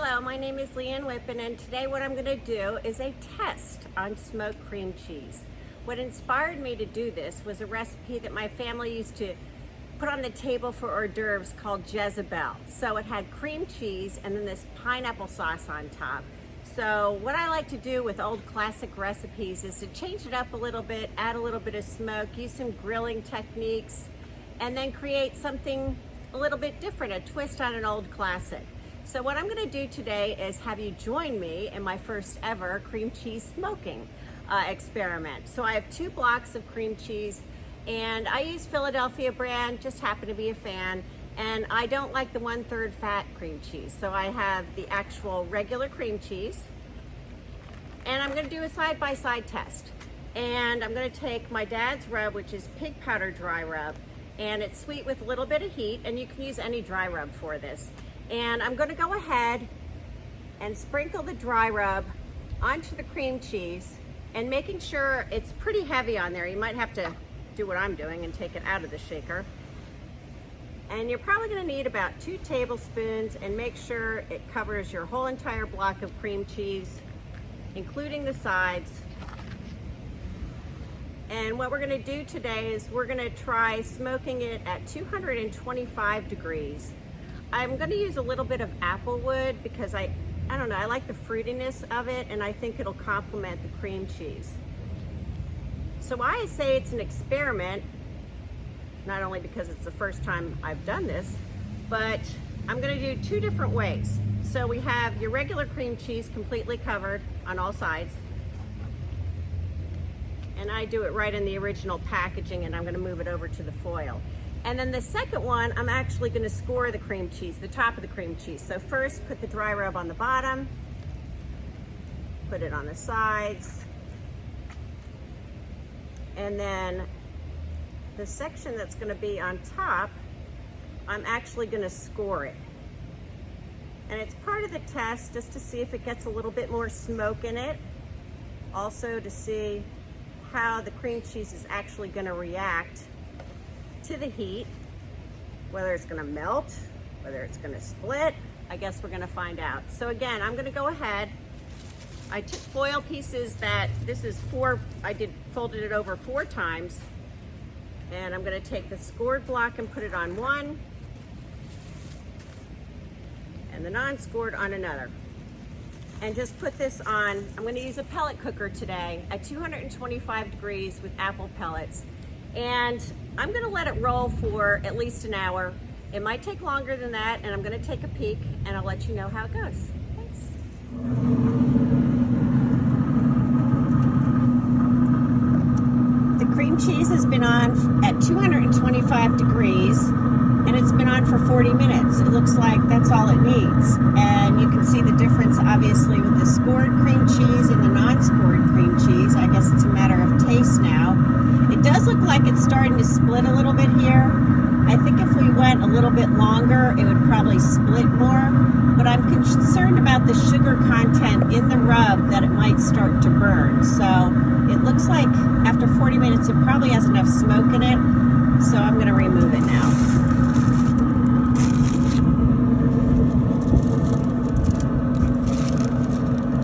Hello, my name is Leanne Whippen, and today what I'm going to do is a test on smoked cream cheese. What inspired me to do this was a recipe that my family used to put on the table for hors d'oeuvres called Jezabell. So it had cream cheese and then this pineapple sauce on top. So what I like to do with old classic recipes is to change it up a little bit, add a little bit of smoke, use some grilling techniques, and then create something a little bit different, a twist on an old classic. So what I'm gonna do today is have you join me in my first ever cream cheese smoking experiment. So I have 2 blocks of cream cheese, and I use Philadelphia brand, just happen to be a fan, and I don't like the 1/3 fat cream cheese. So I have the actual regular cream cheese, and I'm gonna do a side-by-side test. And I'm gonna take my dad's rub, which is pig powder dry rub, and it's sweet with a little bit of heat, and you can use any dry rub for this. And I'm going to go ahead and sprinkle the dry rub onto the cream cheese, and making sure it's pretty heavy on there. You might have to do what I'm doing and take it out of the shaker. And you're probably going to need about 2 tablespoons, and make sure it covers your whole entire block of cream cheese, including the sides. And what we're going to do today is we're going to try smoking it at 225 degrees. I'm going to use a little bit of apple wood because I don't know, I like the fruitiness of it, and I think it'll complement the cream cheese. So I say it's an experiment, not only because it's the first time I've done this, but I'm going to do 2 different ways. So we have your regular cream cheese completely covered on all sides, and I do it right in the original packaging, and I'm going to move it over to the foil. And then the second one, I'm actually going to score the cream cheese, the top of the cream cheese. So first, put the dry rub on the bottom, put it on the sides, and then the section that's going to be on top, I'm actually going to score it. And it's part of the test just to see if it gets a little bit more smoke in it. Also to see how the cream cheese is actually going to react to the heat, whether it's going to melt, whether it's going to split. I guess we're going to find out. So again, I'm going to go ahead. I took foil pieces that, this is 4, folded it over 4 times, and I'm going to take the scored block and put it on one, and the non-scored on another. And just put this on, I'm going to use a pellet cooker today at 225 degrees with apple pellets. And I'm going to let it roll for at least an hour. It might take longer than that, and I'm going to take a peek, and I'll let you know how it goes. Thanks. The cream cheese has been on at 225 degrees, and it's been on for 40 minutes. It looks like that's all it needs. And you can see the difference, obviously, with the scored cream cheese and the non-scored cream cheese. I guess it's a matter of taste now. It does look like it's starting to split a little bit here. I think if we went a little bit longer, it would probably split more. But I'm concerned about the sugar content in the rub, that it might start to burn. So it looks like after 40 minutes, it probably has enough smoke in it. So I'm going to remove it now.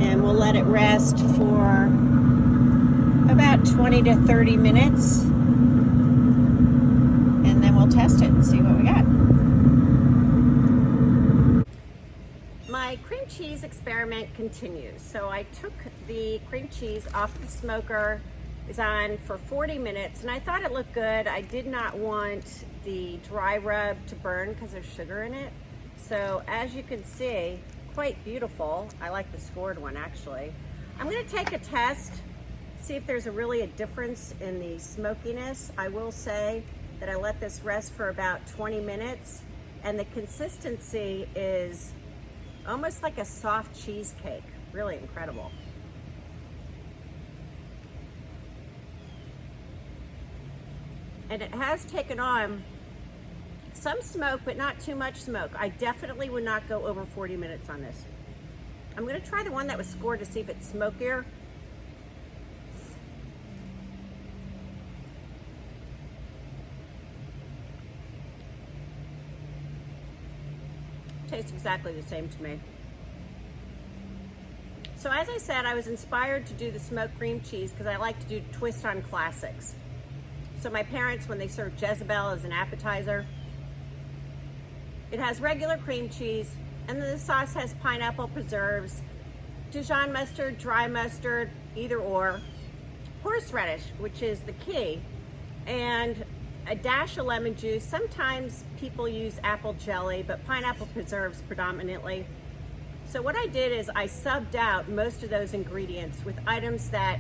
And we'll let it rest for about 20 to 30 minutes, and then we'll test it and see what we got. My cream cheese experiment continues. So I took the cream cheese off the smoker. It was on for 40 minutes, and I thought it looked good. I did not want the dry rub to burn because there's sugar in it. So as you can see, quite beautiful. I like the scored one, actually. I'm going to take a test, see if there's really a difference in the smokiness. I will say that I let this rest for about 20 minutes, and the consistency is almost like a soft cheesecake. Really incredible. And it has taken on some smoke, but not too much smoke. I definitely would not go over 40 minutes on this. I'm going to try the one that was scored to see if it's smokier. Tastes exactly the same to me. So as I said, I was inspired to do the smoked cream cheese because I like to do twist on classics. So my parents, when they served Jezabell as an appetizer, it has regular cream cheese, and then the sauce has pineapple preserves, Dijon mustard, dry mustard, either or, horseradish, which is the key, and a dash of lemon juice. Sometimes people use apple jelly, but pineapple preserves predominantly. So what I did is I subbed out most of those ingredients with items that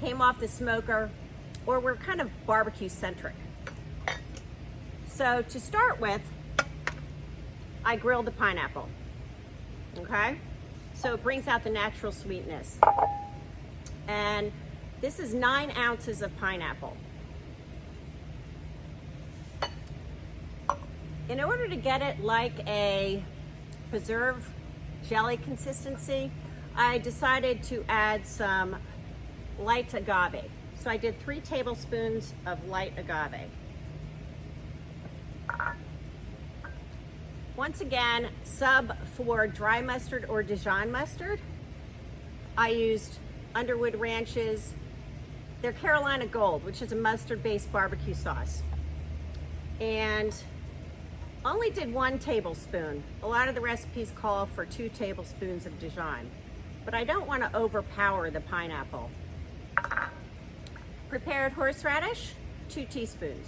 came off the smoker or were kind of barbecue centric. So to start with, I grilled the pineapple, okay? So it brings out the natural sweetness. And this is 9 ounces of pineapple. In order to get it like a preserve jelly consistency, I decided to add some light agave. So I did 3 tablespoons of light agave. Once again, sub for dry mustard or Dijon mustard, I used Underwood Ranch's, their Carolina Gold, which is a mustard-based barbecue sauce. And only did 1 tablespoon. A lot of the recipes call for 2 tablespoons of Dijon, but I don't want to overpower the pineapple. Prepared horseradish, 2 teaspoons.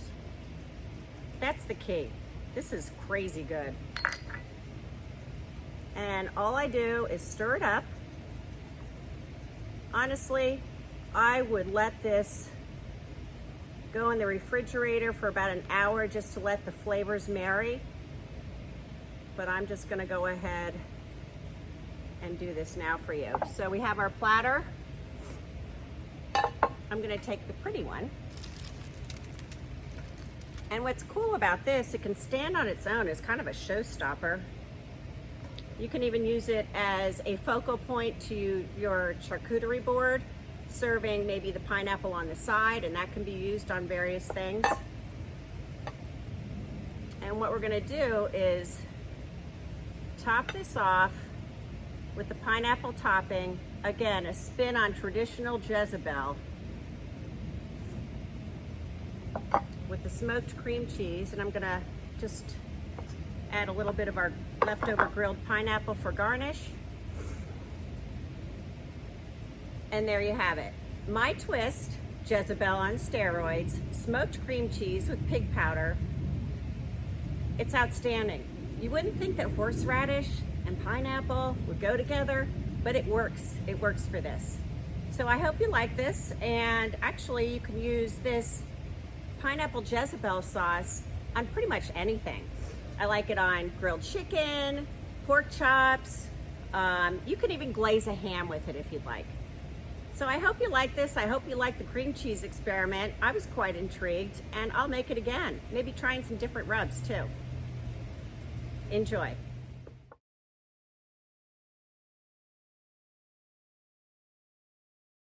That's the key. This is crazy good. And all I do is stir it up. Honestly, I would let this go in the refrigerator for about an hour just to let the flavors marry. But I'm just gonna go ahead and do this now for you. So we have our platter. I'm gonna take the pretty one. And what's cool about this, it can stand on its own as kind of a showstopper. You can even use it as a focal point to your charcuterie board, serving maybe the pineapple on the side, and that can be used on various things. And what we're gonna do is top this off with the pineapple topping. Again, a spin on traditional Jezabell with the smoked cream cheese, and I'm gonna just add a little bit of our leftover grilled pineapple for garnish. And there you have it. My twist, Jezabell on steroids, smoked cream cheese with pig powder. It's outstanding. You wouldn't think that horseradish and pineapple would go together, but it works. It works for this. So I hope you like this, and actually you can use this pineapple Jezabell sauce on pretty much anything. I like it on grilled chicken, pork chops. You can even glaze a ham with it if you'd like. So I hope you like this. I hope you like the cream cheese experiment. I was quite intrigued, and I'll make it again. Maybe trying some different rubs too. Enjoy.